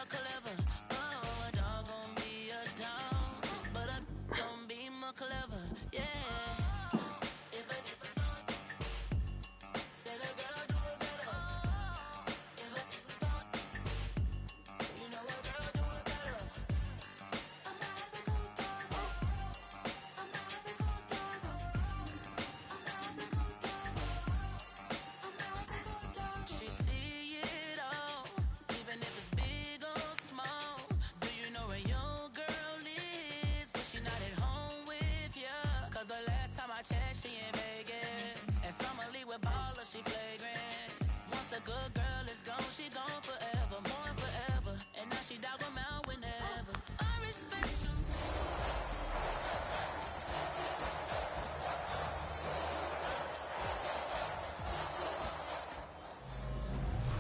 more clever. Oh, a dog gon' be a dog, but a gon' be more clever. Yeah. Good girl is gone, she gone forever, more forever. And now she dog 'em out whenever. I respect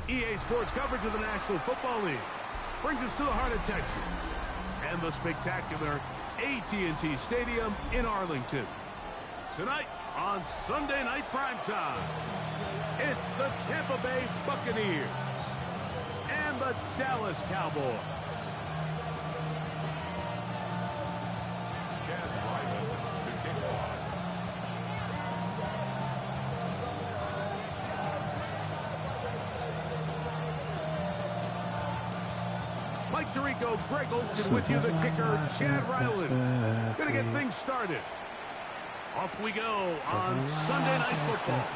you. EA Sports coverage of the National Football League brings us to the heart of Texas and the spectacular AT&T Stadium in Arlington. Tonight on Sunday Night Primetime, it's the Tampa Bay Buccaneers and the Dallas Cowboys. Mike Tirico, Greg Olson with you, the kicker, Chad Ryland. Gonna get things started. Off we go on Sunday Night Football.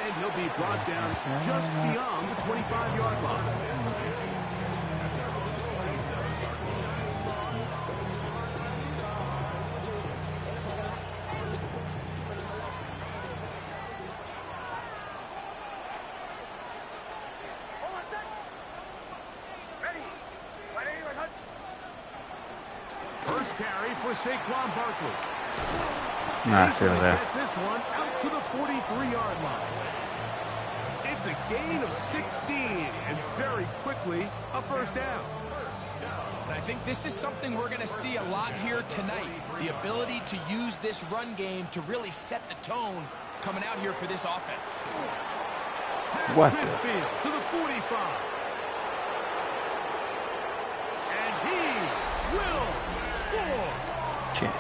And he'll be brought down just beyond the 25-yard line. First carry for Saquon Barkley. Nice there. Get this one out to the 43-yard line. It's a gain of 16, and very quickly, a first down. And I think this is something we're going to see a lot here tonight. The ability to use this run game to really set the tone coming out here for this offense. What? To the 45. And he will score.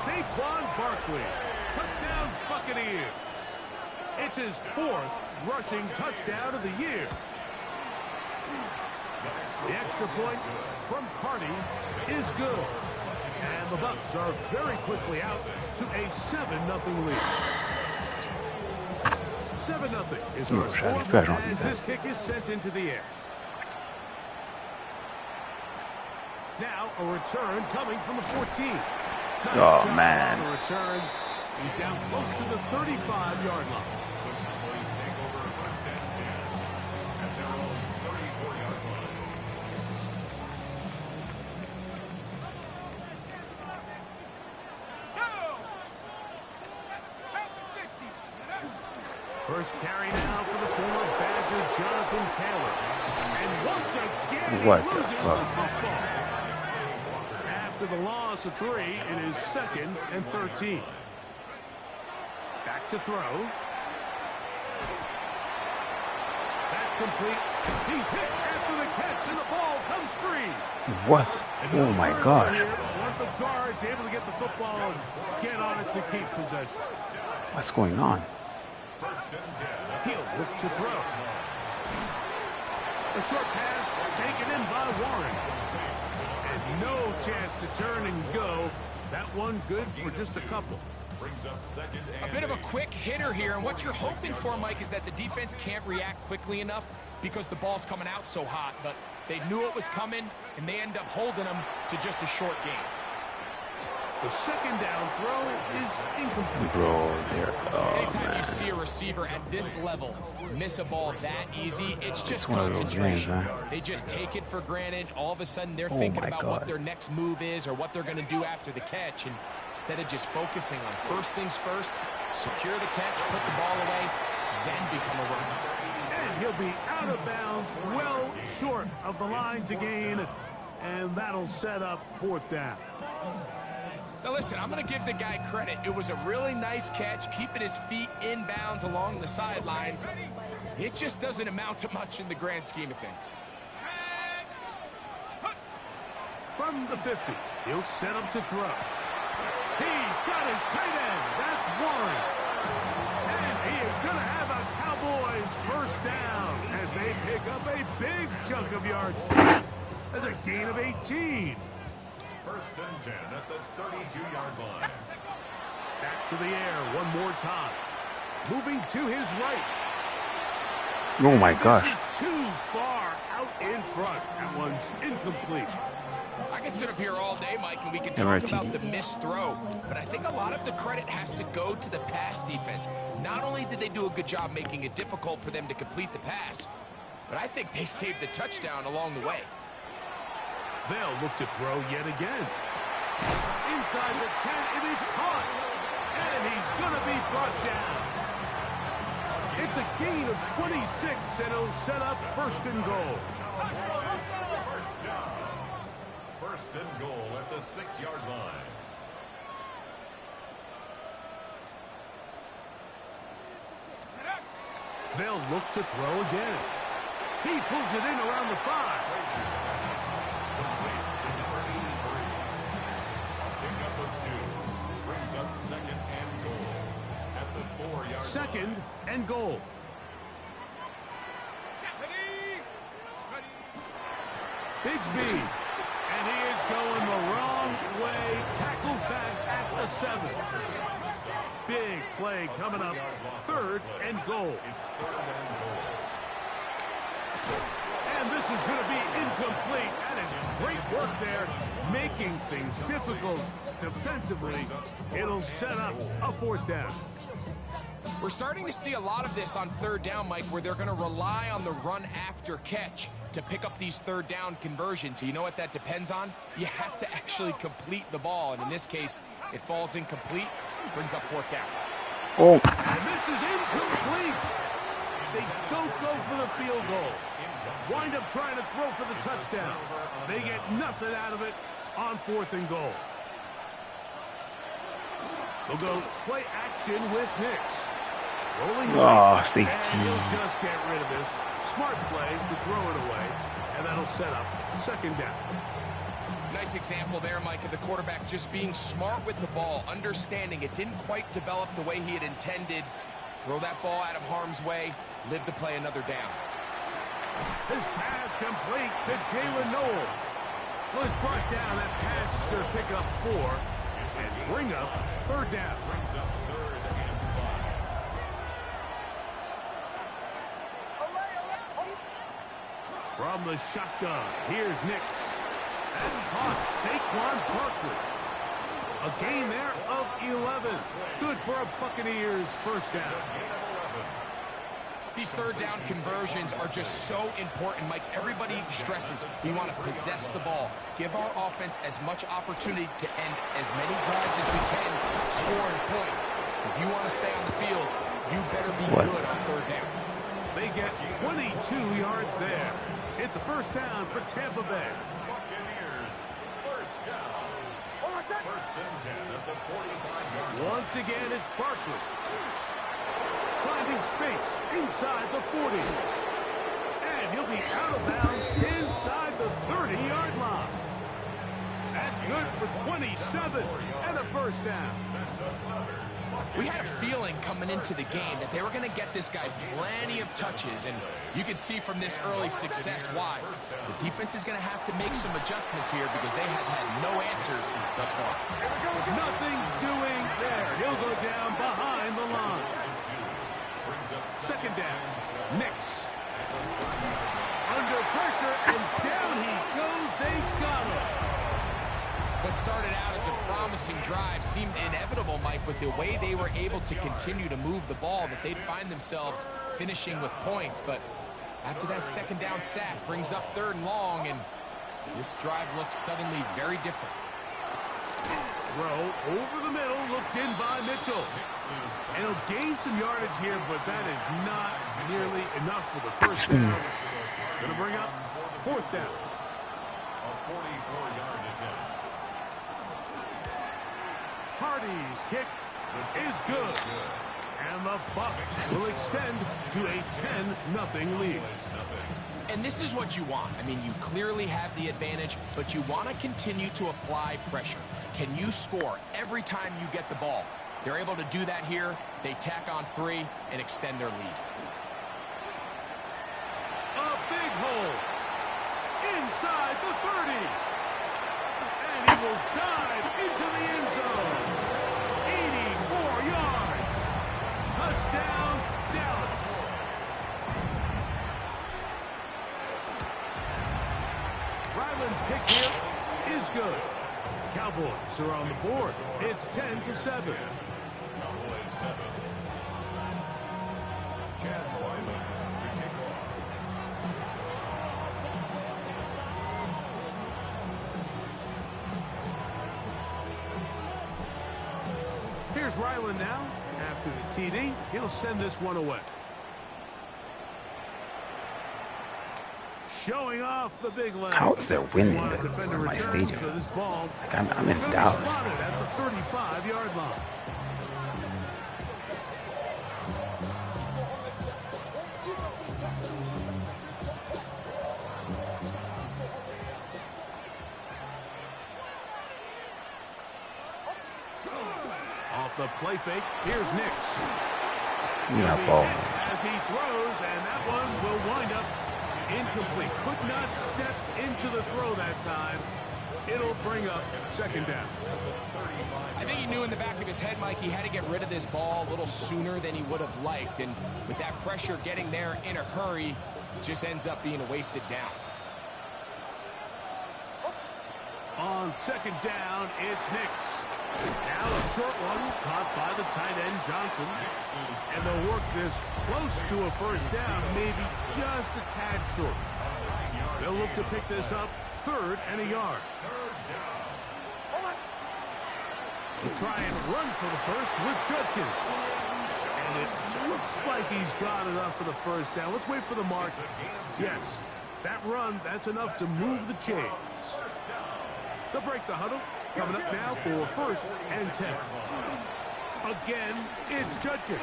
Saquon Barkley. Touchdown Buccaneers. It's his 4th rushing touchdown of the year. The extra point from Carty is good. And the Bucs are very quickly out to a 7-0 lead. 7-0 is our score as this kick is sent into the air. Now a return coming from the 14. Nice oh, man. The return. He's down close to the 35-yard line. First carry now for the former Badger, Jonathan Taylor. And once again, what he loses the football. After the loss of 3, it is 2nd and 13. Back to throw. That's complete. He's hit after the catch, and the ball comes free. What? Oh, my gosh. One of the guards able to get the football and get on it to keep possession. What's going on? He'll look to throw. A short pass taken in by Warren. And no chance to turn and go. That one good for just a couple. A bit of a quick hitter here, and what you're hoping for, Mike, is that the defense can't react quickly enough because the ball's coming out so hot, but they knew it was coming, and they end up holding them to just a short game. The second down throw is incomplete. Bro, there. Oh, anytime man. you see a receiver at this level miss a ball that easy, it's just one of those concentration. games, huh? They just take it for granted. All of a sudden, they're thinking about what their next move is or what they're going to do after the catch. And instead of just focusing on first things first, secure the catch, put the ball away, then become a runner. And he'll be out of bounds, well short of the line to gain, and that'll set up 4th down. Now listen, I'm going to give the guy credit. It was a really nice catch, keeping his feet in bounds along the sidelines. It just doesn't amount to much in the grand scheme of things. From the 50, he'll set up to throw. He's got his tight end. That's one. And he is going to have a Cowboys first down as they pick up a big chunk of yards. That's a gain of 18. First and 10 at the 32-yard line. Back to the air one more time. Moving to his right. Oh my gosh. This is too far out in front. That one's incomplete. I can sit up here all day, Mike, and we can talk about the missed throw, but I think a lot of the credit has to go to the pass defense. Not only did they do a good job making it difficult for them to complete the pass, but I think they saved the touchdown along the way. They'll look to throw yet again. Inside the 10, it is caught. And he's going to be brought down. It's a gain of 26, and it'll set up first and goal. First down. First and goal at the 6-yard line. They'll look to throw again. He pulls it in around the 5. Second and goal. Bigsby, and he is going the wrong way. Tackled back at the 7. Big play coming up. Third and goal. And this is going to be incomplete. That is great work there, making things difficult defensively. It'll set up a fourth down. We're starting to see a lot of this on third down, Mike, where they're going to rely on the run after catch to pick up these third down conversions. So you know what that depends on? You have to actually complete the ball. And in this case, it falls incomplete, brings up fourth down. Oh. And this is incomplete. They don't go for the field goal. Wind up trying to throw for the touchdown. They get nothing out of it on fourth and goal. They'll go play action with Hicks. Rolling right, safety. And he'll just get rid of this. Smart play to throw it away, and that'll set up second down. Nice example there, Mike, of the quarterback just being smart with the ball, understanding it didn't quite develop the way he had intended. Throw that ball out of harm's way, live to play another down. His pass complete to Jalen Knowles. Was brought down. That pass is going to pick up 4 and bring up third down. Brings up third and 5. From the shotgun, here's Nix. That's caught. Saquon Barkley. A gain there of 11. Good for a Buccaneers first down. These third down conversions are just so important, Mike. Everybody stresses we want to possess the ball, give our offense as much opportunity to end as many drives as we can, scoring points. So if you want to stay on the field, you better be good on third down. They get 22 yards there. It's a first down for Tampa Bay. Buccaneers, first down. First and 10 at the 45-yard line. Once again, it's Barkley. Finding space inside the 40. And he'll be out of bounds inside the 30-yard line. That's good for 27 and a first down. We had a feeling coming into the game that they were going to get this guy plenty of touches, and you can see from this early success why. The defense is going to have to make some adjustments here because they have had no answers thus far. Nothing doing there. He'll go down behind the line. Second down. Nix. Under pressure, and down he goes. They got him. What started out as a promising drive seemed inevitable, Mike, with the way they were able to continue to move the ball, that they'd find themselves finishing with points. But after that second down sack brings up third and long, and this drive looks suddenly very different. Throw over the middle, looked in by Mitchell. And he'll gain some yardage here, but that is not nearly enough for the first down. It's going to bring up fourth down. A 44-yard attempt. Hardy's kick is good. And the Bucs will extend to a 10-0 lead. And this is what you want. I mean, you clearly have the advantage, but you want to continue to apply pressure. Can you score every time you get the ball? They're able to do that here. They tack on 3 and extend their lead. A big hole inside the 30. And he will dive into the end zone. 84 yards. Touchdown, Dallas. Ryland's kick here is good. The Cowboys are on the board. It's 10-7. Cowboys 7. Chad Ryland to kick off. Here's Ryland now. After the TD, he'll send this one away. Showing off the big leg. How is there wind in my stadium? So this ball Like I'm in Dallas. spotted at the 35-yard line. Off the play fake, here's Nix. Yeah, ball. As he throws, and that one will wind up incomplete. Could not step into the throw that time. It'll bring up second down. I think he knew in the back of his head, Mike, he had to get rid of this ball a little sooner than he would have liked. And with that pressure getting there in a hurry, it just ends up being a wasted down. On second down, it's Nix. Now a short one caught by the tight end Johnson. And they'll work this close to a first down, maybe just a tad short. They'll look to pick this up 3rd and a yard. They'll try and run for the first with Judkins. And it looks like he's got enough for the first down. Let's wait for the mark. Yes, that run, that's enough to move the chains. They'll break the huddle. Coming up now for 1st and 10. Again, it's Judkins.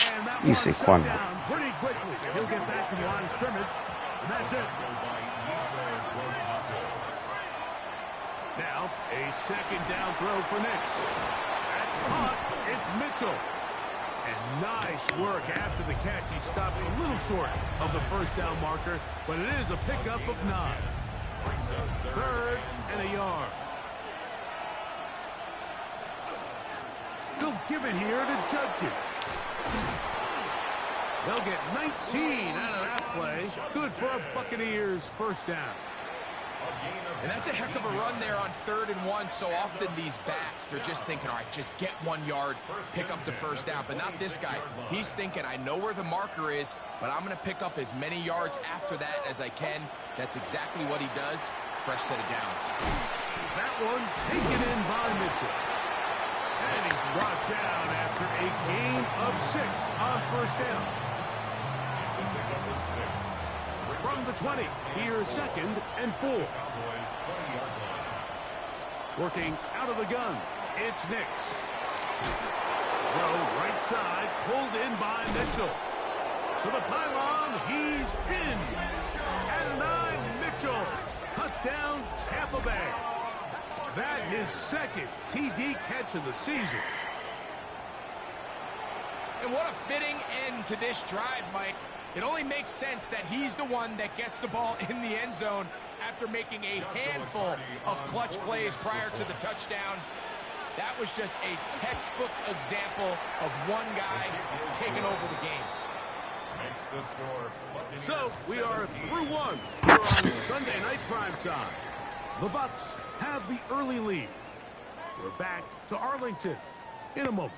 And that one shut down pretty quickly. He'll get back to the line of scrimmage. And that's it. Now, a second down throw for Nix. That's caught. It's Mitchell. And nice work after the catch. He stopped a little short of the first down marker, but it is a pickup of 9. 3rd and a yard. They'll give it here to Judkins. They'll get 19 out of that play. Good for a Buccaneers first down. And that's a heck of a run there on 3rd and 1. So often these backs, they're just thinking, all right, just get 1 yard, pick up the first down. But not this guy. He's thinking, I know where the marker is, but I'm going to pick up as many yards after that as I can. That's exactly what he does. Fresh set of downs. That one taken in by Mitchell. And he's brought down after a gain of 6 on first down. From the 20, here's 2nd and 4. Working out of the gun, it's Nix. Throw right side, pulled in by Mitchell. To the pylon, he's in. And 9, Mitchell. Touchdown, Tampa Bay. That his 2nd TD catch of the season. And what a fitting end to this drive, Mike. It only makes sense that he's the one that gets the ball in the end zone after making a handful of clutch plays prior to the touchdown. That was just a textbook example of one guy taking over the game. So we are through 1 here on Sunday night primetime. The Bucs have the early lead. We're back to Arlington in a moment.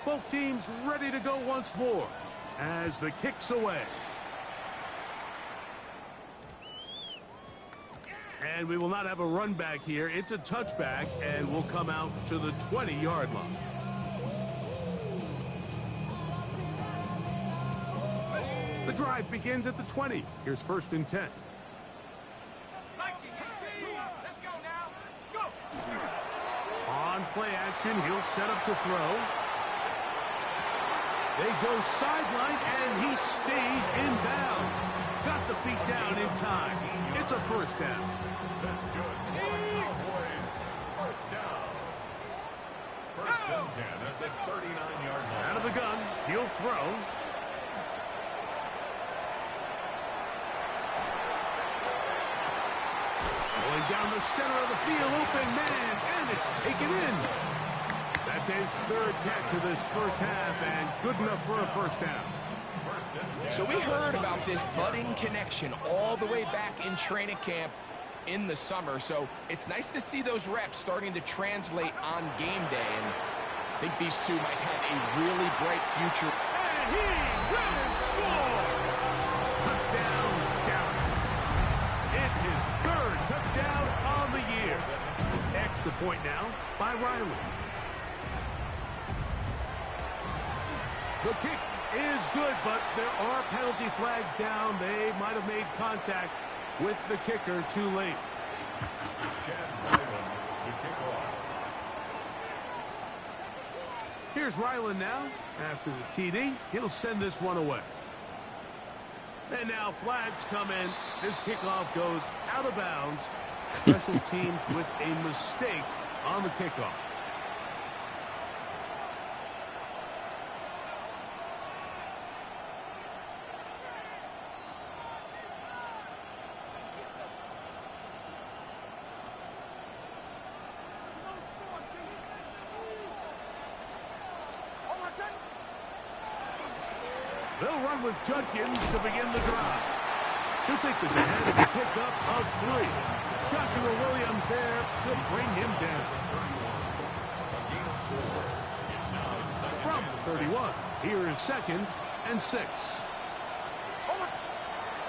Both teams ready to go once more as the kick's away. And we will not have a run back here. It's a touchback, and we'll come out to the 20-yard line. The drive begins at the 20. Here's 1st and 10. play action. He'll set up to throw. They go sideline, and he stays in bounds. Got the feet down in time. It's a first down. That's good. Cowboys. First down. First and 10 at the 39-yard line. Out of the gun. He'll throw. Going down the center of the field, open man, and it's taken in. That's his third catch of this first half, and good enough for a first down. So we heard about this budding connection all the way back in training camp in the summer. So it's nice to see those reps starting to translate on game day. And I think these two might have a really bright future. And he will score! Touchdown, Dallas. It's his third touchdown on the year. Extra point now by Riley. The kick is good, but there are penalty flags down. They might have made contact with the kicker too late. Chad Ryland to kick off. Here's Ryland now. After the TD, he'll send this one away. And now flags come in. This kickoff goes out of bounds. Special teams with a mistake on the kickoff. They'll run with Judkins to begin the drive. He'll take this ahead as a pickup of 3. Joshua Williams there to bring him down. From 31, here is 2nd and 6.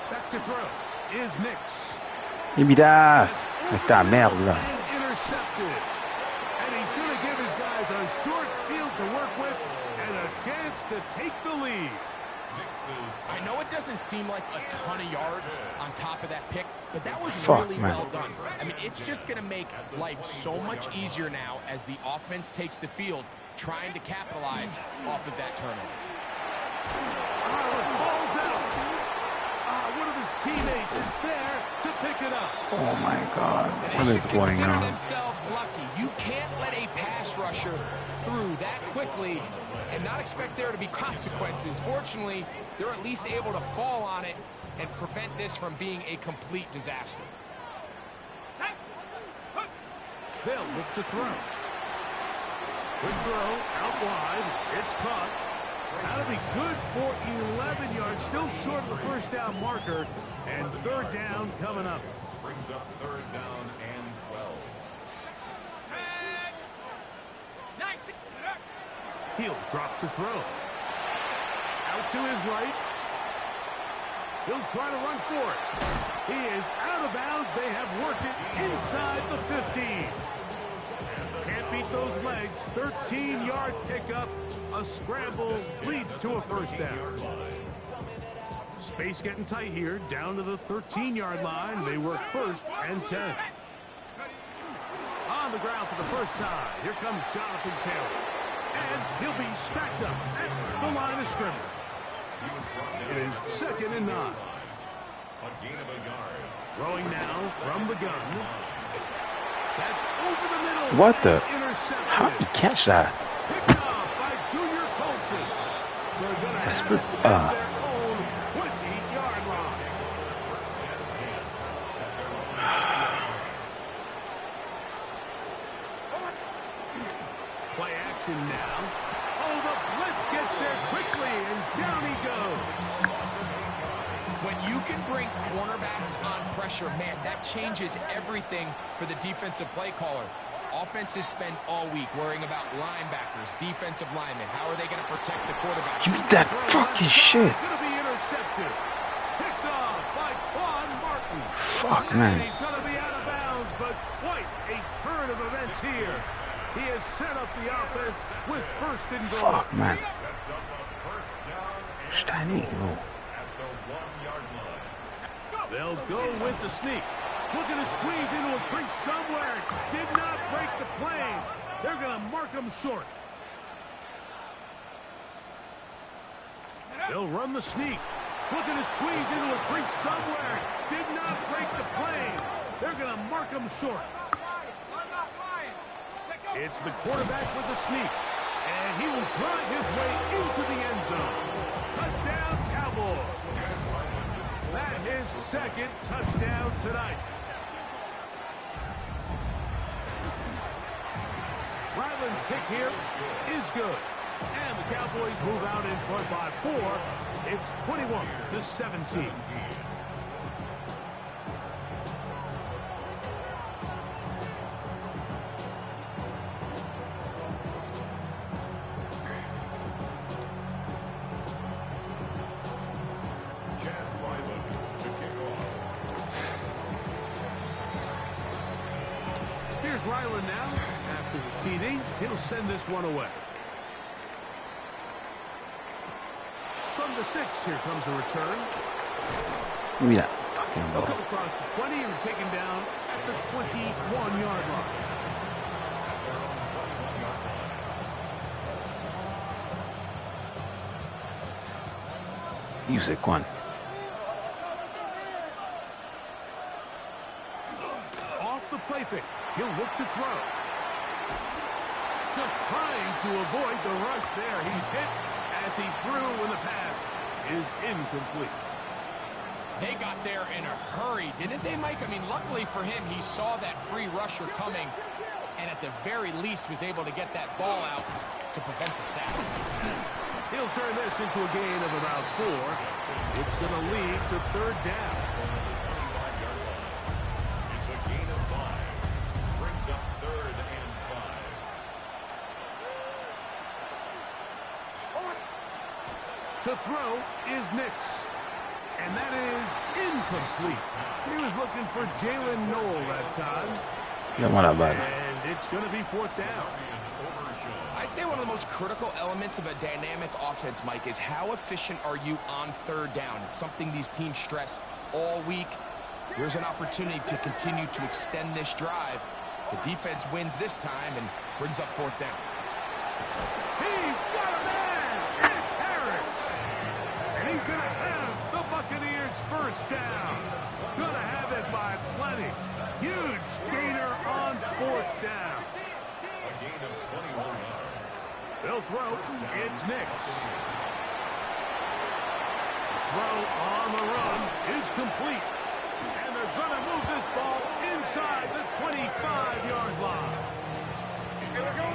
Back to throw is Nix. Ibida. Esta merde là. Intercepted. And he's going to give his guys a short field to work with and a chance to take the lead. I know it doesn't seem like a ton of yards on top of that pick, but that was Fuck, really man. well done. I mean, it's just going to make life so much easier now as the offense takes the field, trying to capitalize off of that turnover. Ball's out. One of his teammates is there to pick it up. Oh my God. And What they is should going consider on? themselves lucky. You can't let a pass rusher through that quickly and not expect there to be consequences. Fortunately, they're at least able to fall on it and prevent this from being a complete disaster. They'll look to throw. Good throw, out wide. It's caught. That'll be good for 11 yards. Still short of the first down marker. And third down coming up. Brings up third down and 12. He'll drop to throw. Out to his right. He'll try to run for it. He is out of bounds. They have worked it inside the 15. Can't beat those legs. 13-yard pickup. A scramble leads to a first down. Space getting tight here. Down to the 13-yard line. They work 1st and 10. On the ground for the first time. Here comes Jonathan Taylor. And he'll be stacked up at the line of scrimmage. It is 2nd and 9. A gain of a yard. Throwing now from the gun. That's over the middle. What the? Intercepted. How did he catch that? Picked off by Junior Colson. So they're going to That's have pretty- it at their own 20-yard line. Play action now. Oh, the blitz gets there quickly, and down he goes. When you can bring cornerbacks on pressure, man, that changes everything for the defensive play caller. Offenses spend all week worrying about linebackers, defensive linemen. How are they going to protect the quarterback? Give me that fucking shit. Going to be intercepted. Picked off by Quan Martin. Fuck, And man. he's going to be out of bounds, but quite a turn of events here. He has set up the offense with 1st and goal. Fuck, man. Sets up a first down and Steiny. goal at the 1-yard line. They'll go with the sneak. Looking to squeeze into a crease somewhere. Did not break the plane. They're going to mark him short. They'll run the sneak. Looking to squeeze into a crease somewhere. Did not break the plane. They're going to mark him short. It's the quarterback with the sneak. And he will drive his way into the end zone. Touchdown, Cowboys. That's his second touchdown tonight. Ryland's kick here is good. And the Cowboys move out in front by 4. It's 21-17. Here's Ryland now. After the TD, he'll send this one away. From the 6, here comes a return. Give me that fucking They'll ball. come across the 20 and taken down at the 21-yard line. You said one. Off the play fake. He'll look to throw. Just trying to avoid the rush there. He's hit as he threw when the pass is incomplete. They got there in a hurry, didn't they, Mike? I mean, luckily for him, he saw that free rusher coming and at the very least was able to get that ball out to prevent the sack. He'll turn this into a gain of about 4. It's going to lead to 3rd down. It's a gain of 5. Brings up 3rd and 5. To throw is Nix. And that is incomplete. He was looking for Jalen Knoll that time. You don't want that bad. And it's going to be 4th down. I'd say one of the most critical elements of a dynamic offense, Mike, is how efficient are you on 3rd down. It's something these teams stress all week. Here's an opportunity to continue to extend this drive. The defense wins this time and brings up 4th down. He's got a man! It's Harris! And he's going to have the Buccaneers 1st down. Going to have it by plenty. Huge gainer on 4th down. A gain of 21 yards. They'll throw. It's Nix. Throw on the run is complete. And they're going to move this ball inside the 25-yard line.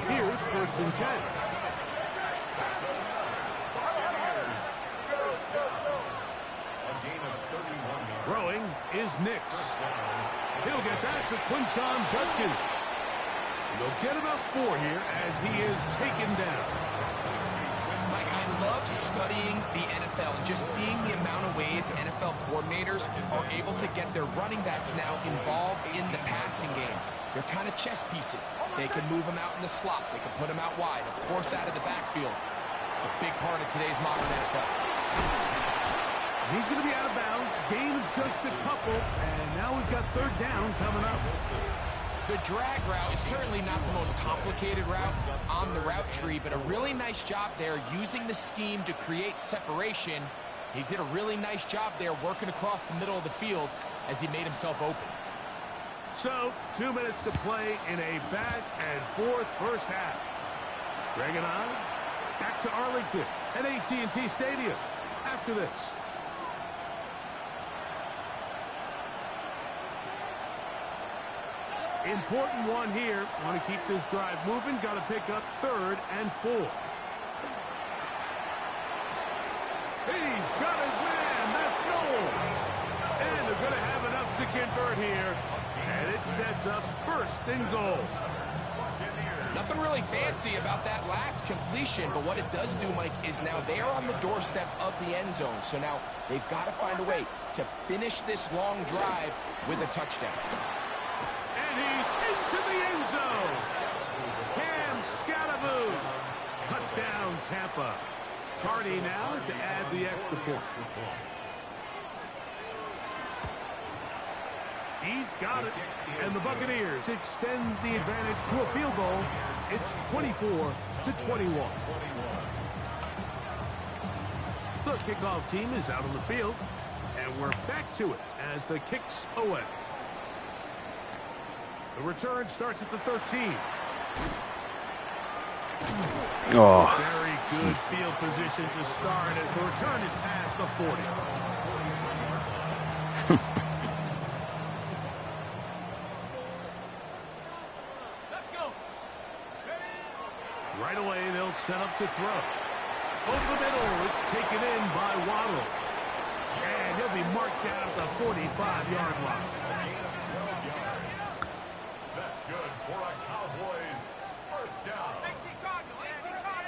Here's 1st and 10. Throwing is Nix. He'll get that to Quinshon Judkins. They'll get about 4 here as he is taken down. Mike, I love studying the NFL and just seeing the amount of ways NFL coordinators are able to get their running backs now involved in the passing game. They're kind of chess pieces. They can move them out in the slot. They can put them out wide, of course, out of the backfield. It's a big part of today's modern NFL. He's going to be out of bounds. Gain of just a couple. And now we've got 3rd down coming up. The drag route is certainly not the most complicated route on the route tree, but a really nice job there using the scheme to create separation. He did a really nice job there working across the middle of the field as he made himself open. So, 2 minutes to play in a back-and-forth first half. Greg and I back to Arlington at AT&T Stadium after this. Important one here. Want to keep this drive moving. Got to pick up 3rd and 4. He's got his man. That's Knoll. And they're going to have enough to convert here. And it sets up 1st and goal. Nothing really fancy about that last completion, but what it does do, Mike, is now they are on the doorstep of the end zone. So now they've got to find a way to finish this long drive with a touchdown. And he's into the end zone. Cam Scattaboo. Touchdown, Tampa. Cardi now to add the extra point. He's got it. And the Buccaneers extend the advantage to a field goal It's 24-21. The kickoff team is out on the field, and we're back to it as the kicks away. The return starts at the 13. Oh, Very good field position to start as the return is past the 40. Right away, they'll set up to throw. Over the middle, it's taken in by Waddle. And he'll be marked down at the 45-yard line. That's good for a Cowboys first down.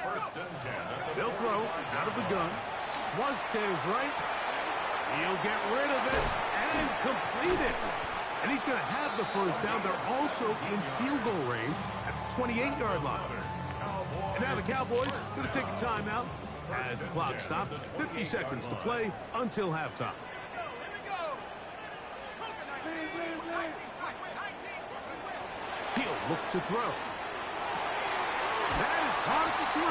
First and 10. They'll throw out of the gun. Flush to his right. He'll get rid of it and complete it. And he's going to have the first down. They're also in field goal range at the 28-yard line. And now the Cowboys going to take a timeout as the clock stops. 50 seconds to play until halftime. He'll look to throw. That is caught at the 3.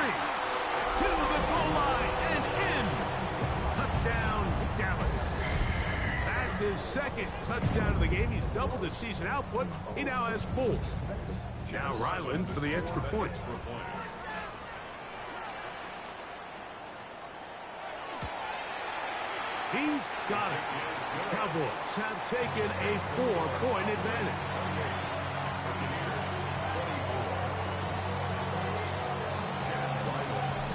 To the goal line and in. Touchdown, Dallas. That's his second touchdown of the game. He's doubled his season output. He now has 4. Now Ryland for the extra point. He's got it. Cowboys have taken a 4-point advantage.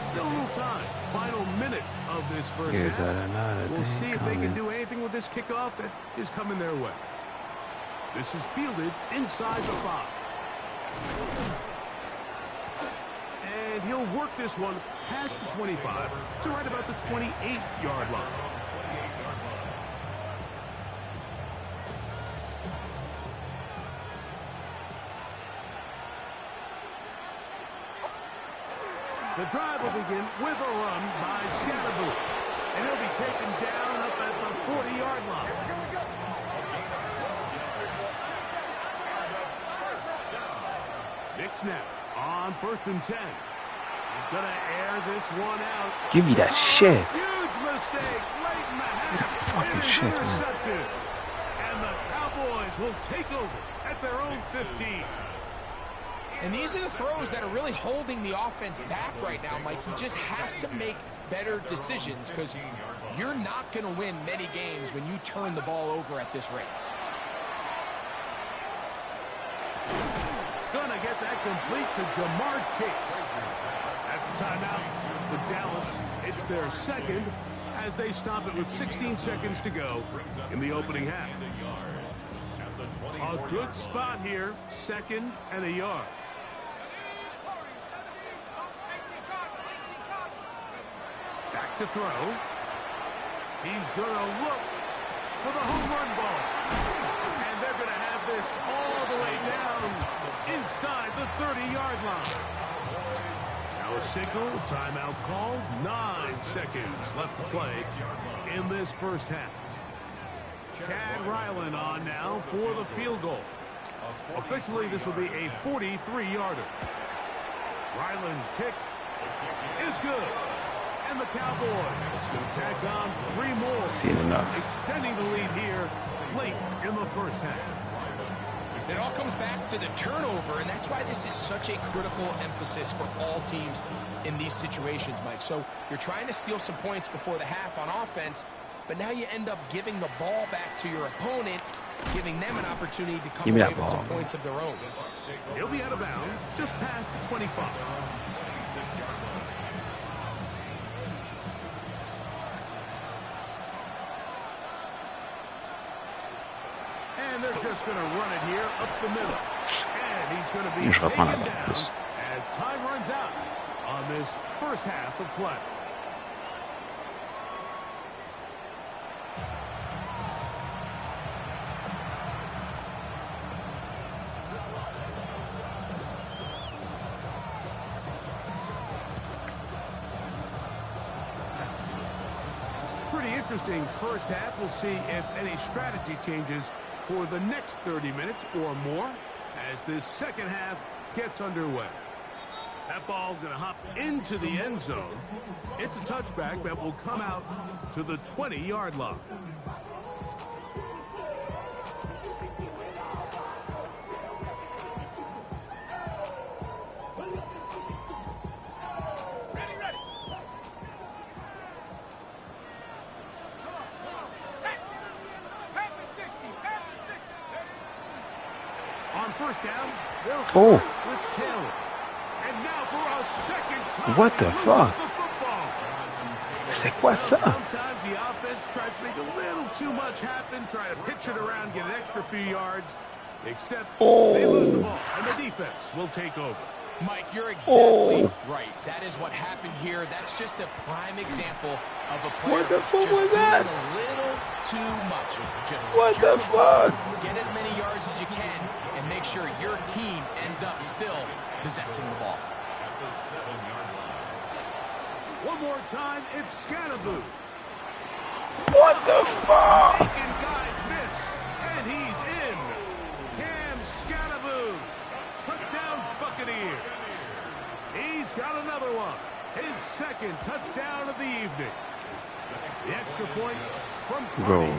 Still a little time. Final minute of this first half. We'll see if they can do anything with this kickoff that is coming their way. This is fielded inside the 5. And he'll work this one past the 25 to right about the 28-yard line. The drive will begin with a run by Scatterboo. And he'll be taken down up at the 40-yard line. Nick snap on 1st and 10. He's going to air this one out. give me that shit. Huge mistake late in the half. Fucking It is shit, man. intercepted. And the Cowboys will take over at their own 15. And these are the throws that are really holding the offense back right now, Mike. He just has to make better decisions because you're not going to win many games when you turn the ball over at this rate. Gonna get that complete to Jamar Chase. That's a timeout for Dallas. It's their second as they stop it with 16 seconds to go in the opening half. A good spot here, 2nd and a yard. Back to throw. He's gonna look for the home run ball. And they're gonna have this all the way down inside the 30-yard line. Now a signal, timeout called. 9 seconds left to play in this first half. Chad Ryland on now for the field goal. Officially, this will be a 43-yarder. Ryland's kick is good. And the Cowboys will tack on 3 more. Seen enough. Extending the lead here late in the first half. It all comes back to the turnover, and that's why this is such a critical emphasis for all teams in these situations, Mike. So you're trying to steal some points before the half on offense, but now you end up giving the ball back to your opponent, giving them an opportunity to come away with some points of their own. He'll be out of bounds just past the 25. And they're just going to run it here up the middle. And he's going to be taken down as time runs out on this first half of play. Pretty interesting first half. We'll see if any strategy changes for the next 30 minutes or more as this second half gets underway. That ball going to hop into the end zone. It's a touchback that will come out to the 20-yard line. On first down, they'll start with Taylor. And now for a second time, what the fuck? C'est quoi ça? Sometimes the offense tries to make a little too much happen, try to pitch it around, get an extra few yards. Except they lose the ball, and the defense will take over. Mike, you're exactly right. That is what happened here. That's just a prime example of a player just doing a little too much. Just what the fuck? Get as many yards as you can, and make sure your team ends up still possessing the ball. At the 7-yard line. One more time, it's Scannaboo. What the fuck? Making guys miss, and he's in. Cam Scannaboo. Touchdown Buccaneers. He's got another one. His second touchdown of the evening. The extra point from Purdy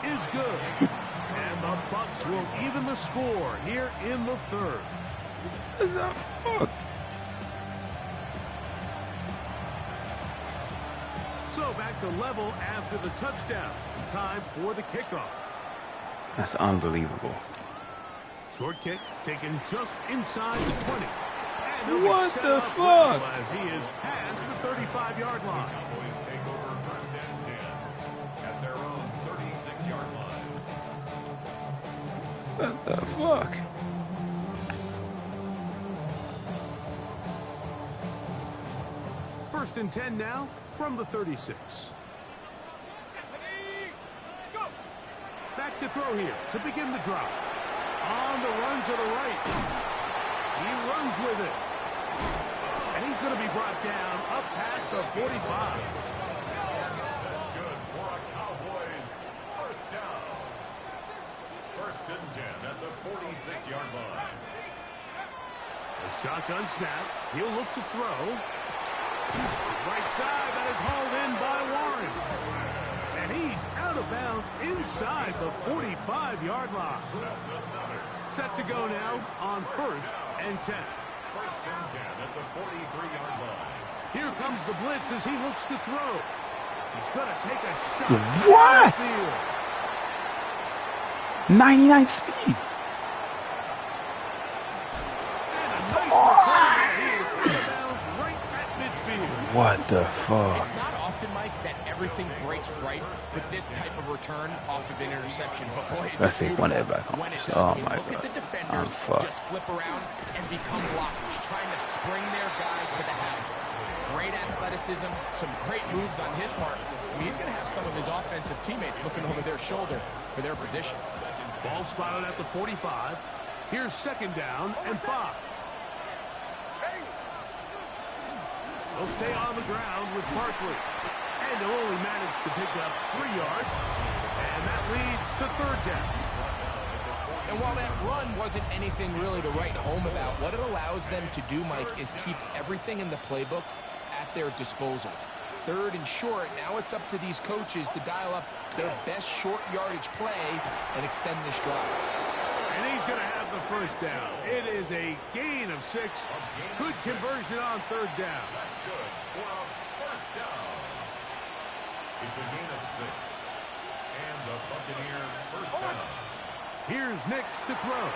is good. And the Bucs will even the score here in the third. What the fuck? So back to level after the touchdown. Time for the kickoff. That's unbelievable. Short kick taken just inside the 20. And what the fuck? As he is past the 35-yard line. Cowboys take over first and 10 at their own 36-yard line. What the fuck? First and 10 now from the 36. Back to throw here to begin the drop. On the run to the right. He runs with it. And he's going to be brought down up past the 45. That's good for a Cowboys first down. First and 10 at the 46-yard line. A shotgun snap. He'll look to throw. Right side, that is hauled in by Warren. And he's out of bounds inside the 45-yard line. Set to go now on first and 10. First and 10 at the 43-yard line. Here comes the blitz as he looks to throw. He's going to take a shot. What? Field. 99 speed. And a nice return there. He is out of bounds right at midfield. What the fuck? It's not often, Mike, that everything breaks right for this type of return off of an interception. But boy, is Let's it see, one that back on. when it does. Oh I mean, my look at god. the defenders fucked. just flip around and become blockers, trying to spring their guys to the house. Great athleticism, some great moves on his part. I mean, he's going to have some of his offensive teammates looking over their shoulder for their position. Ball spotted at the 45. Here's second down and 5. They'll stay on the ground with Barkley. And they'll only manage to pick up 3 yards. And that leads to third down. And while that run wasn't anything really to write home about, what it allows them to do, Mike, is keep everything in the playbook at their disposal. Third and short, now it's up to these coaches to dial up their best short yardage play and extend this drive. And he's going to have the first down. It is a gain of 6. Good conversion on third down. That's good for a first down. It's a gain of 6. And the Buccaneer first down. Here's Nix to throw.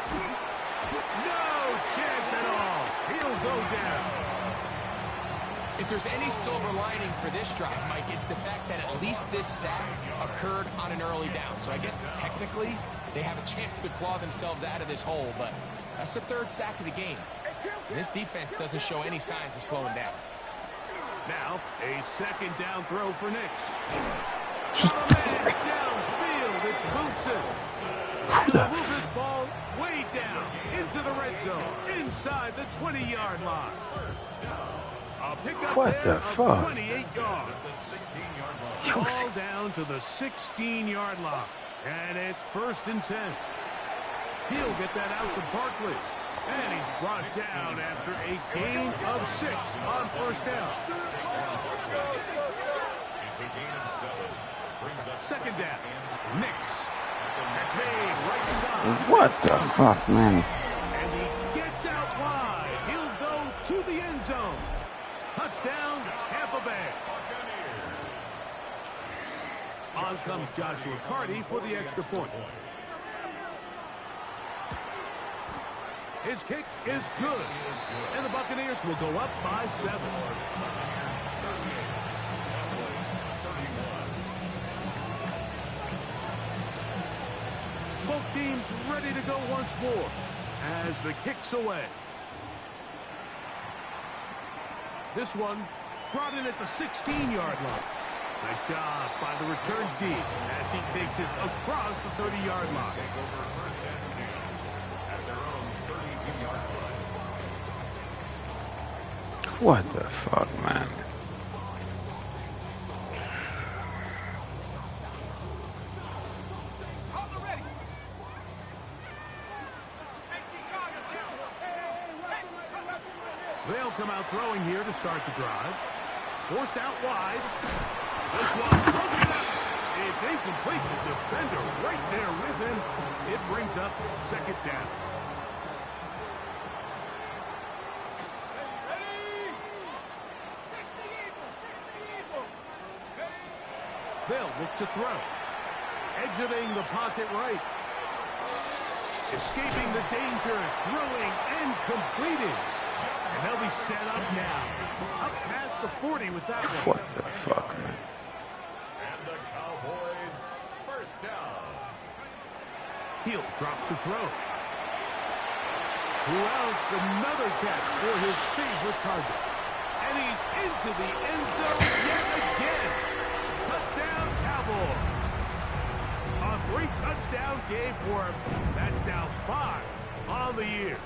No chance at all. He'll go down. If there's any silver lining for this drive, Mike, it's the fact that at least this sack occurred on an early down. So I guess technically they have a chance to claw themselves out of this hole, but that's the third sack of the game. And this defense doesn't show any signs of slowing down. Now, a second down throw for Nix. Downfield, it's Wilson. They'll move this ball way down into the red zone, inside the 20-yard line. A pickup What there the of fuck? 28 yards. Ball down to the 16-yard line. And it's first and 10. He'll get that out to Barkley. And he's brought down after a gain of 6 on first down. It's a gain of 7. Brings up Second down. Nix. That's made right side. What the fuck, man? And he gets out wide. He'll go to the end zone. Touchdown, Tampa Bay. On comes Joshua Carty for the extra point. His kick is good. And the Buccaneers will go up by 7. Both teams ready to go once more as the kick's away. This one brought in at the 16-yard line. Nice job by the return team as he takes it across the 30-yard line. take over first and 10 at their own 32-yard line. What the fuck, man? They'll come out throwing here to start the drive. Forced out wide. This one broken up. It's incomplete. The defender right there with him. It brings up second down. They'll look to throw. Exiting the pocket right. Escaping the danger, throwing and completing. And they'll be set up now. Up past the 40 with that one. What the fuck, man? And the Cowboys first down. Hill drops to throw. Who else? Another catch for his favorite target. And he's into the end zone yet again. Touchdown, Cowboys. A 3-touchdown game for him. That's now 5 on the year.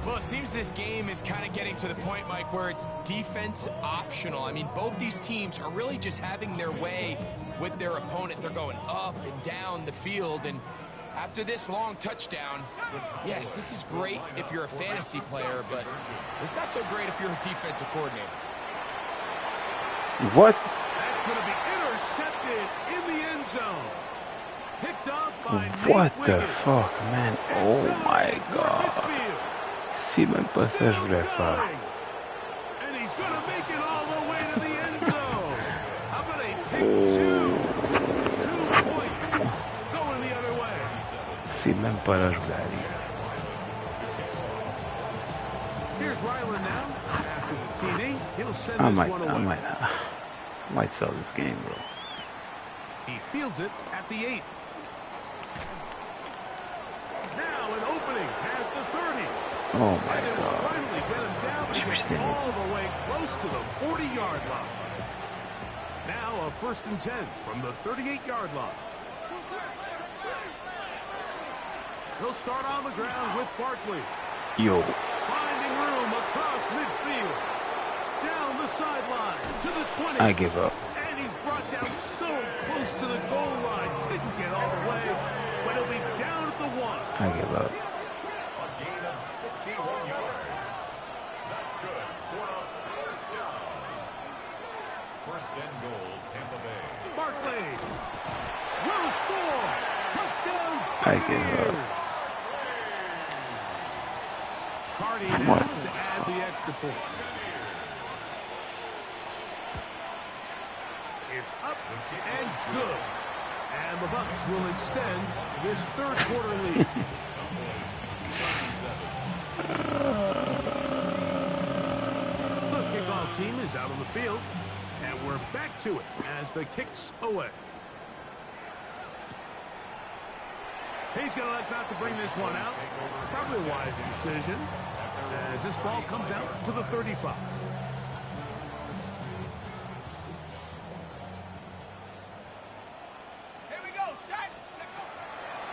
Well, it seems this game is kind of getting to the point, Mike, where it's defense optional. I mean, both these teams are really just having their way with their opponent. They're going up and down the field, and after this long touchdown, yes, this is great if you're a fantasy player, but it's not so great if you're a defensive coordinator. What? That's going to be intercepted in the end zone. Picked off by What Nate the Wiggins. fuck, man? Oh my god. Si même pas ça je voulais faire. And he's going to make it all the way to the end zone. How about a pick two? 2 points going the other way. Si même pas là je voulais aller. Here's Ryland now. After the TD, he'll send I this might, one away. I might sell this game, bro. He fields it at the 8. Now an opening past the 30. Oh my And it will god. finally get him down to Interesting. get all the way close to the 40-yard line. Now a 1st and 10 from the 38-yard line. He'll start on the ground with Barkley. Yo. Finding room across midfield. Down the sideline to the 20. I give up. And he's brought down so close to the goal line. Didn't get all the way, but he'll be down at the 1. I give up. A gain of 61 yards. That's good for a first down. First and goal, Tampa Bay. Barkley will score. Touchdown. I give up. Buccaneers. Cardi now What? to add the extra point. It's up and good. And the Bucs will extend this third quarter lead. The kickoff team is out on the field. And we're back to it as the kick's away. He's going to elect not to bring this one out. Probably a wise decision as this ball comes out to the 35.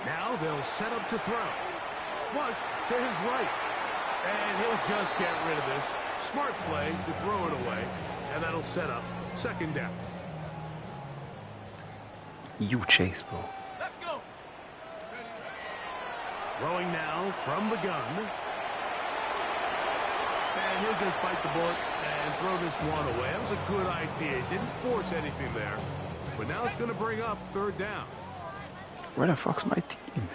Now they'll set up to throw. Flush to his right. And he'll just get rid of this. Smart play to throw it away. And that'll set up second down. You chase, bro. Throwing now from the gun. And he'll just bite the bullet and throw this one away. That was a good idea. He didn't force anything there. But now it's going to bring up third down. Where the fuck's my team?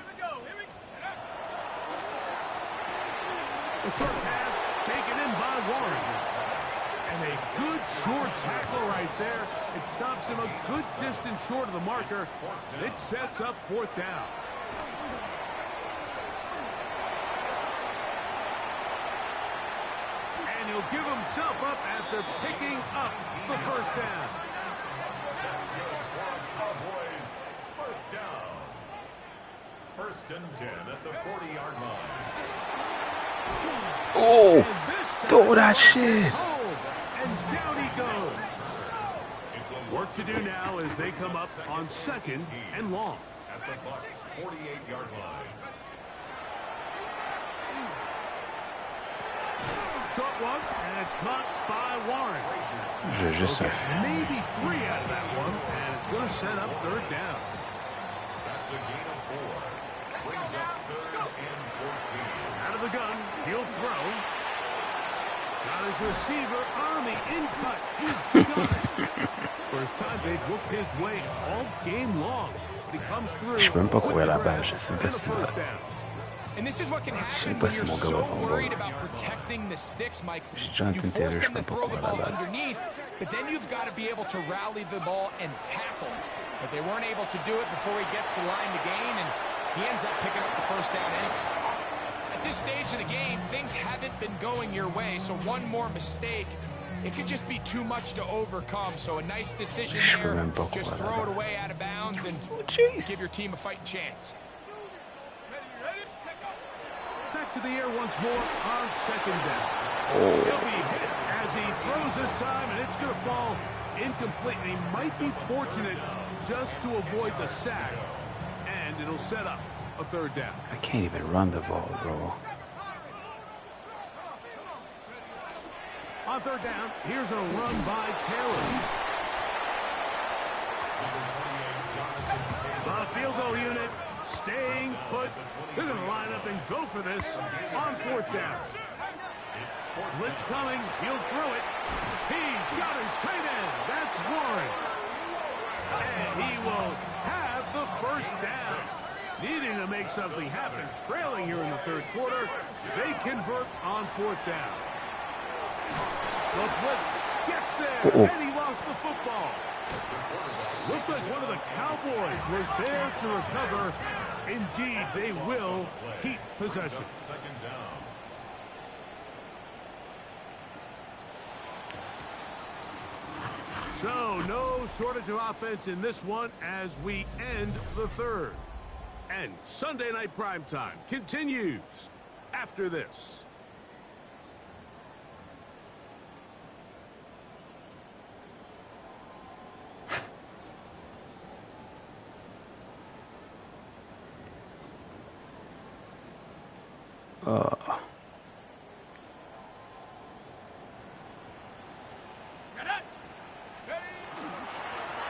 The short pass taken in by Warren. And a good short tackle right there. It stops him a good distance short of the marker. It sets up fourth down. And he'll give himself up after picking up the first down. That's good for a Cowboys first down. First and 10 at the 40-yard line. Oh, throw that shit. And down he goes. Work to do now as they come up on second and long. At the Bucs' 48-yard line. Short one, and it's caught by Warren. Maybe 3 out of that one, and it's going to set up third down. That's a gain of 4. Brings up third and 14. Out of the gun, he'll throw. Got his receiver on the in-cut. He's got it. First time they've looked his way all game long. But he comes through. Je peux même pas courir with the là-bas, grab je sais and pas the si first down. And this is what can happen pas when si you're mon gars so va prendre worried le about protecting the sticks, Mike. déjà You tenté force le them to chemin pour throw the courir ball là-bas. underneath, but then you've got to be able to rally the ball and tackle. But they weren't able to do it before he gets the line to gain, and he ends up picking up the first down anyway. At this stage of the game, things haven't been going your way, so one more mistake, it could just be too much to overcome. So a nice decision there. Just throw it away out of bounds and give your team a fighting chance. Back to the air once more on second down. Oh. He'll be hit as he throws this time, and it's going to fall incomplete. And he might be fortunate just to avoid the sack, and it'll set up a third down. I can't even run the ball, bro. On third down, here's a run by Taylor. The field goal unit staying put. They're going to line up and go for this on fourth down. Blitz coming. He'll throw it. He's got his tight end. That's Warren. And he will have the first down. Needing to make something happen. Trailing here in the third quarter. They convert on fourth down. The blitz gets there, and he lost the football. Looked like one of the Cowboys was there to recover. Indeed, they will keep possession. Second down. So, no shortage of offense in this one as we end the third. And Sunday Night Primetime continues after this.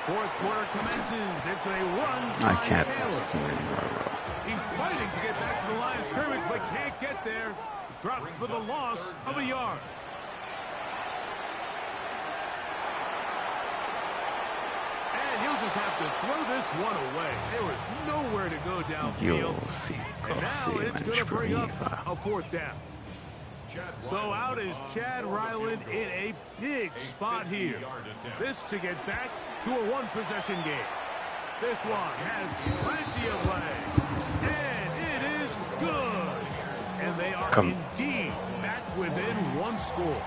Fourth quarter commences. It's a run I by can't Taylor. pass to him anymore, bro. He's fighting to get back to the line of scrimmage, but can't get there. Dropped for the loss of a yard. And he'll just have to throw this one away. There was nowhere to go downfield. And now it's going to bring up a fourth down. So out is Chad Ryland in a big spot here. This to get back to a one-possession game. This one has plenty of leg. And it is good. And they are indeed back within one score.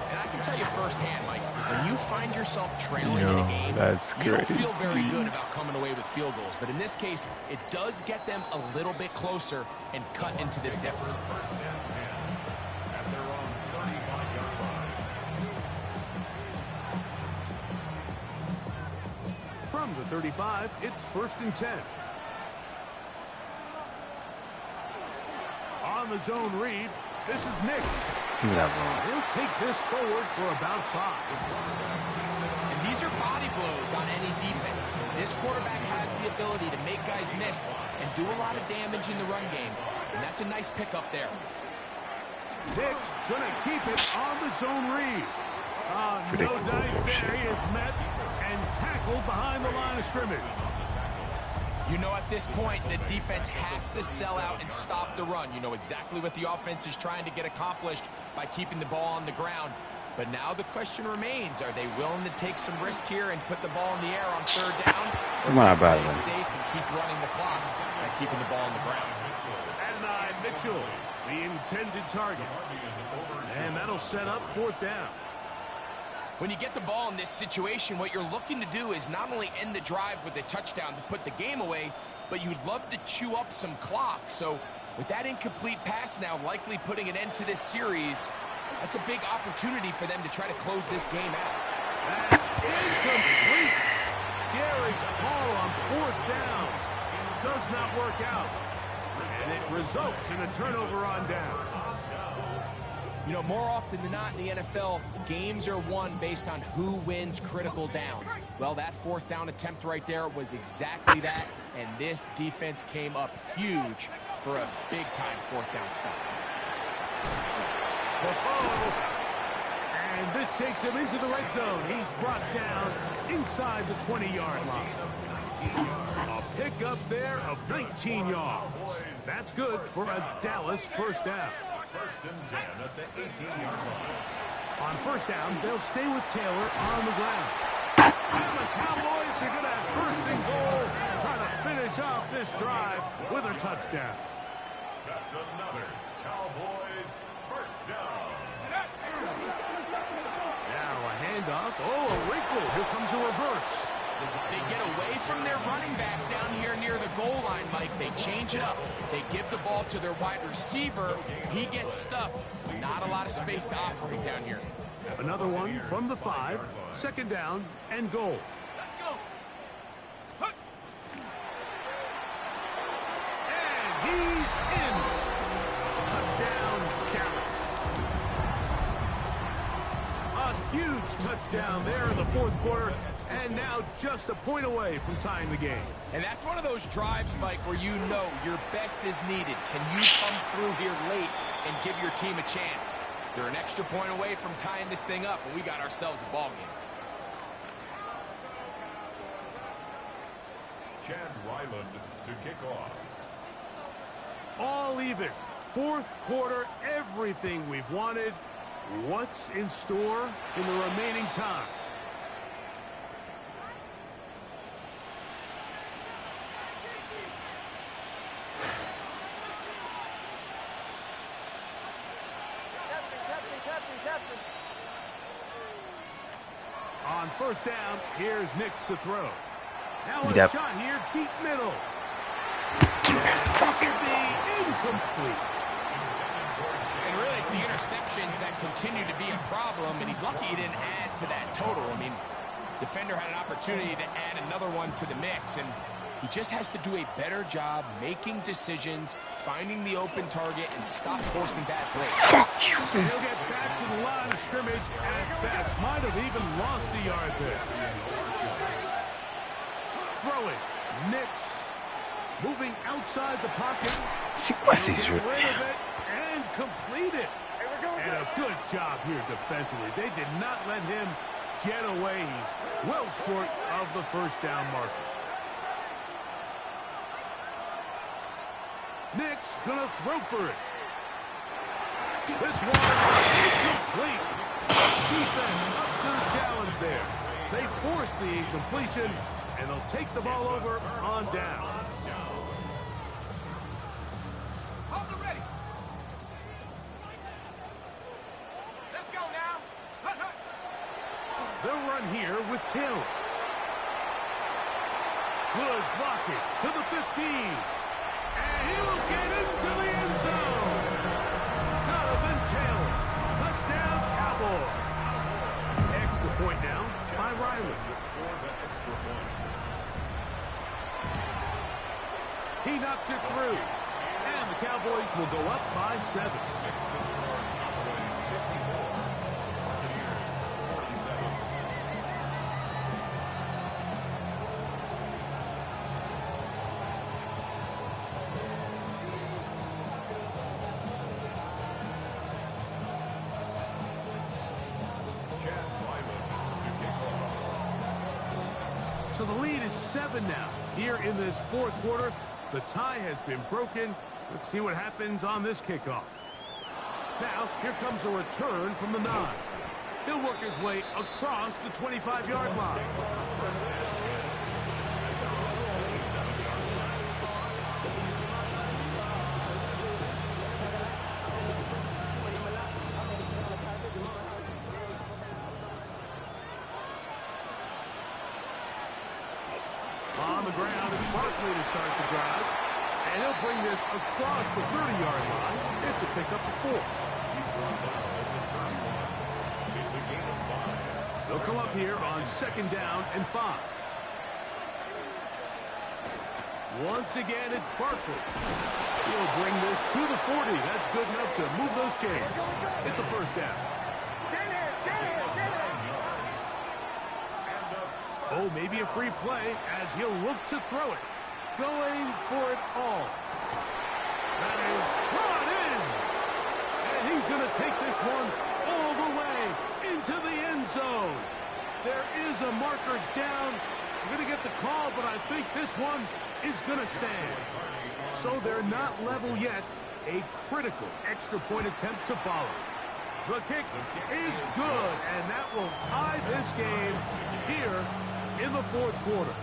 And I can tell you firsthand, Mike, when you find yourself trailing in a game, you don't feel very good about coming away with field goals. But in this case, it does get them a little bit closer and cut into this deficit. From the 35, it's 1st and 10. On the zone read, this is Nix. He'll take this forward for about 5. And these these are body blows on any defense. This quarterback has the ability to make guys miss and do a lot of damage in the run game. And that's a nice pickup there. Nick's going to keep it on the zone read. No dice there. He is met and tackled behind the line of scrimmage. You know, at this point, the defense has to sell out and stop the run. You know exactly what the offense is trying to get accomplished by keeping the ball on the ground. But now the question remains, are they willing to take some risk here and put the ball in the air on third down? Or Come on, play it brother. safe and keep running the clock by keeping the ball on the ground? Adonai Mitchell, the intended target. And that'll set up fourth down. When you get the ball in this situation, what you're looking to do is not only end the drive with a touchdown to put the game away, but you'd love to chew up some clock. So with that incomplete pass now likely putting an end to this series, that's a big opportunity for them to try to close this game out. That's incomplete. Daring call on fourth down. It does not work out. And it results in a turnover on down. You know, more often than not in the NFL, games are won based on who wins critical downs. Well, that fourth down attempt right there was exactly that, and this defense came up huge for a big-time fourth down stop. And this takes him into the red zone. He's brought down inside the 20-yard line. A pickup there of 19 yards. That's good for a Dallas first down. First and 10 at the 18-yard line. On first down, they'll stay with Taylor on the ground. And the Cowboys are going to have first and goal, trying to finish off this drive with a touchdown. That's another Cowboys first down. Now a handoff. Oh, a wrinkle. Here comes a reverse. They get away from their running back down here near the goal line, Mike. They change it up. They give the ball to their wide receiver. He gets stuffed. Not a lot of space to operate down here. Another one from the 5. Second down and goal. And he's in. Touchdown, Dallas. A huge touchdown there in the fourth quarter. And now just a point away from tying the game. And that's one of those drives, Mike, where you know your best is needed. Can you come through here late and give your team a chance? They're an extra point away from tying this thing up, and we got ourselves a ball game. Chad Ryland to kick off. All even. Fourth quarter, everything we've wanted. What's in store in the remaining time? On first down, here's Nix to throw. Now a shot here, deep middle. This will be incomplete. And really, it's the interceptions that continue to be a problem, and he's lucky he didn't add to that total. I mean, defender had an opportunity to add another one to the mix, and he just has to do a better job making decisions, finding the open target, and stop forcing bad plays. He'll get back to the line of scrimmage at best. Might have even lost a yard there. Throwing. Nix. Moving outside the pocket. Get rid of it and complete it. And a good job here defensively. They did not let him get away. He's well short of the first down marker. Nix gonna throw for it. This one incomplete. Defense up to the challenge there. They force the incompletion, and they'll take the ball over on down. Ready. Let's go now. They'll run here with Taylor. Good blocking to the 15. And he'll get into the end zone. Jonathan Taylor. Touchdown, Cowboys. Extra point now by Riley. He knocks it through. And the Cowboys will go up by 7. So the lead is 7 now. Here in this fourth quarter, the tie has been broken. Let's see what happens on this kickoff. Now, here comes a return from the 9. He'll work his way across the 25-yard line. On the ground, it's Barkley to start the drive. And he'll bring this across the 30-yard line. It's a pickup of 4. They'll come up here on 2nd down and 5. Once again, it's Barkley. He'll bring this to the 40. That's good enough to move those chains. It's a 1st down. Oh, maybe a free play as he'll look to throw it. Going for it all. That is brought in. And he's going to take this one all the way into the end zone. There is a marker down. I'm going to get the call, but I think this one is going to stand. So they're not level yet. A critical extra point attempt to follow. The kick is good, and that will tie this game here in the fourth quarter.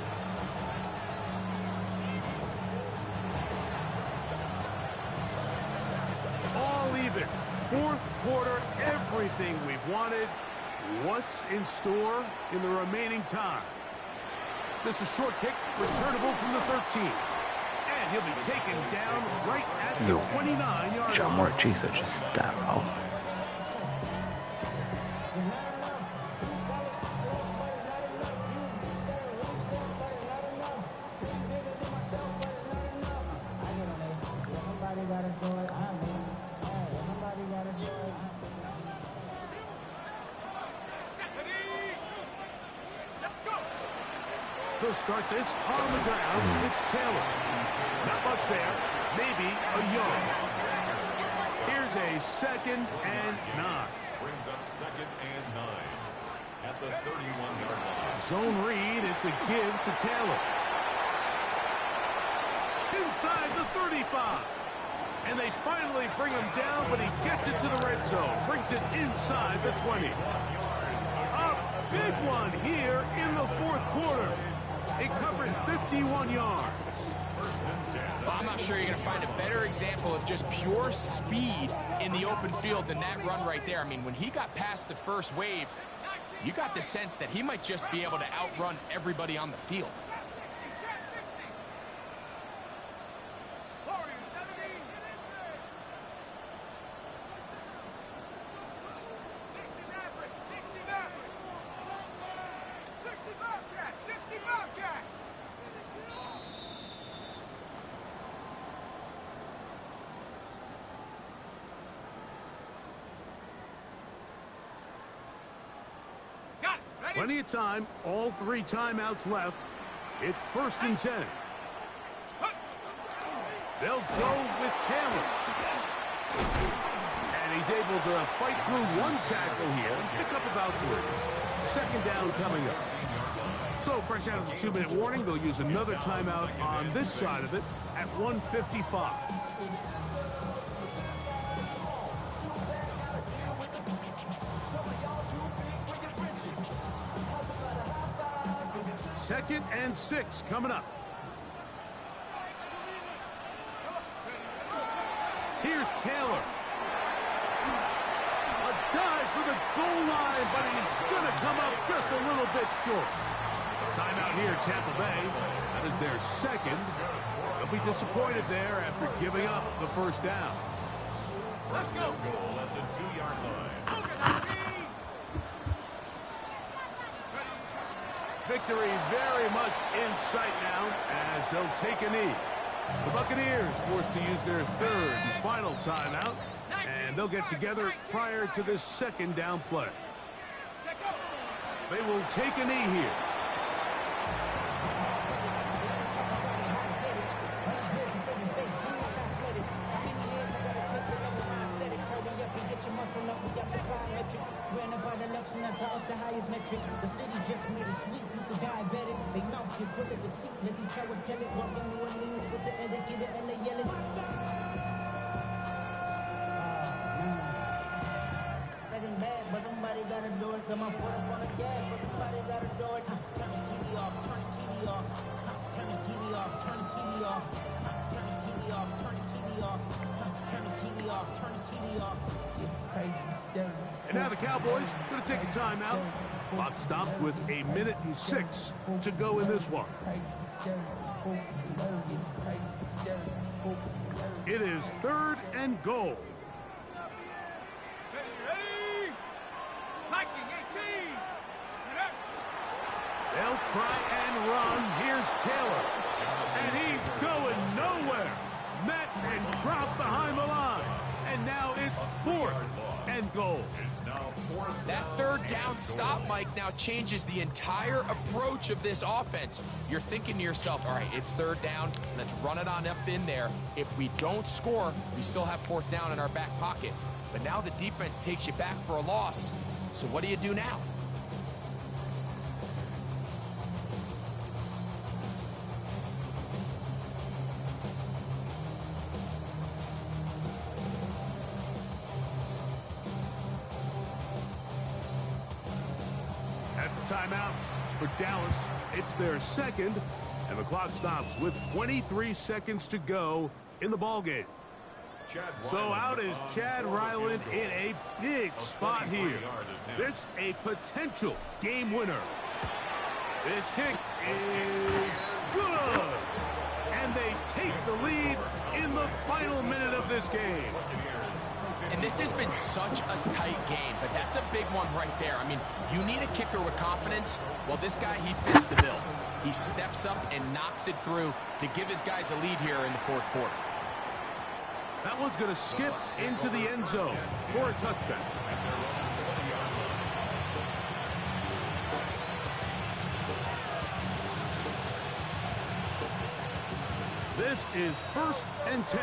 All even. Fourth quarter, everything we've wanted. What's in store in the remaining time? This is short kick, returnable from the 13. And he'll be taken down right at the 29-yard line. More Jesus just step out. They'll start this on the ground. It's Taylor. Not much there. Maybe a yard. Here's a 2nd and 9. Brings up 2nd and 9 at the 31-yard line. Zone read. It's a give to Taylor. Inside the 35. And they finally bring him down, but he gets it to the red zone. Brings it inside the 20. A big one here in the fourth quarter. It covered 51 yards. Well, I'm not sure you're going to find a better example of just pure speed in the open field than that run right there. I mean, when he got past the first wave, you got the sense that he might just be able to outrun everybody on the field. Plenty of time. All 3 timeouts left. It's 1st and 10. They'll go with Taylor. And he's able to fight through 1 tackle here. Pick up about 3. 2nd down coming up. So fresh out of the 2-minute warning, they'll use another timeout on this side of it at 1:55. Second and 6 coming up. Here's Taylor. A dive for the goal line, but he's going to come up just a little bit short. Timeout here, Tampa Bay. That is their 2nd. They'll be disappointed there after giving up the 1st down. Let's go. Goal at the 2-yard line. Victory very much in sight now as they'll take a knee. The Buccaneers forced to use their 3rd and final timeout, and they'll get together prior to this 2nd down play. They will take a knee here. that's off the highest metric. The city just made it sweet. People diabetic. They mouth get full of deceit. Let these cowards tell it. Walk in New Orleans with the etiquette of LA yelling. Second bad, but somebody gotta do it. Got my foot up on the gas, but somebody gotta do it. Turn this TV off. Turn this TV off. Turn this TV off. Turn this TV off. Turn this TV off. Turn this TV off. Turn this TV off. Turn this TV off. And now the Cowboys going to take a timeout. Clock stops with 1:06 to go in this one. It is 3rd and goal. They'll try and run. Here's Taylor. And he's going nowhere. Met and dropped behind the line. And now it's 4th and goal. That 3rd down stop, Mike, now changes the entire approach of this offense. You're thinking to yourself, all right, it's 3rd down. Let's run it on up in there. If we don't score, we still have 4th down in our back pocket. But now the defense takes you back for a loss. So what do you do now? That's a timeout for Dallas. It's their 2nd, and the clock stops with 23 seconds to go in the ballgame. So out is Chad Ryland in a big spot here. This a potential game winner. This kick is good. And they take the lead in the final minute of this game. And this has been such a tight game, but that's a big one right there. I mean, you need a kicker with confidence. Well, this guy, he fits the bill. He steps up and knocks it through to give his guys a lead here in the 4th quarter. That one's going to skip into the end zone for a touchback. This is 1st and 10.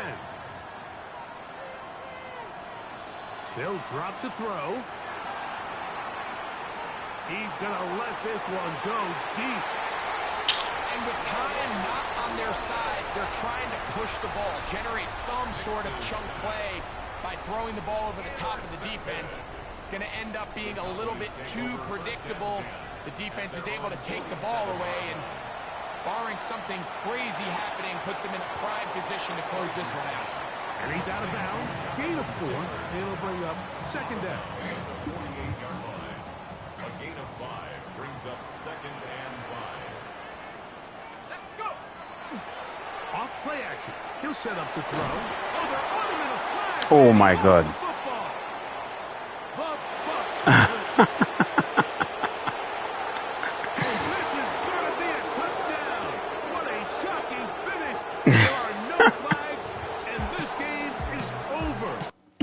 They'll drop to throw. He's going to let this one go deep. And with time not on their side, they're trying to push the ball, generate some sort of chunk play by throwing the ball over the top of the defense. It's going to end up being a little bit too predictable. The defense is able to take the ball away, and barring something crazy happening, puts them in a prime position to close this one out. And he's out of bounds. Gain of 4. It'll bring up 2nd down. 48-yard line. A gain of 5 brings up 2nd and 5. Let's go. Off play action. He'll set up to throw. Oh, they're on him in a flash. Oh my God. The Bucs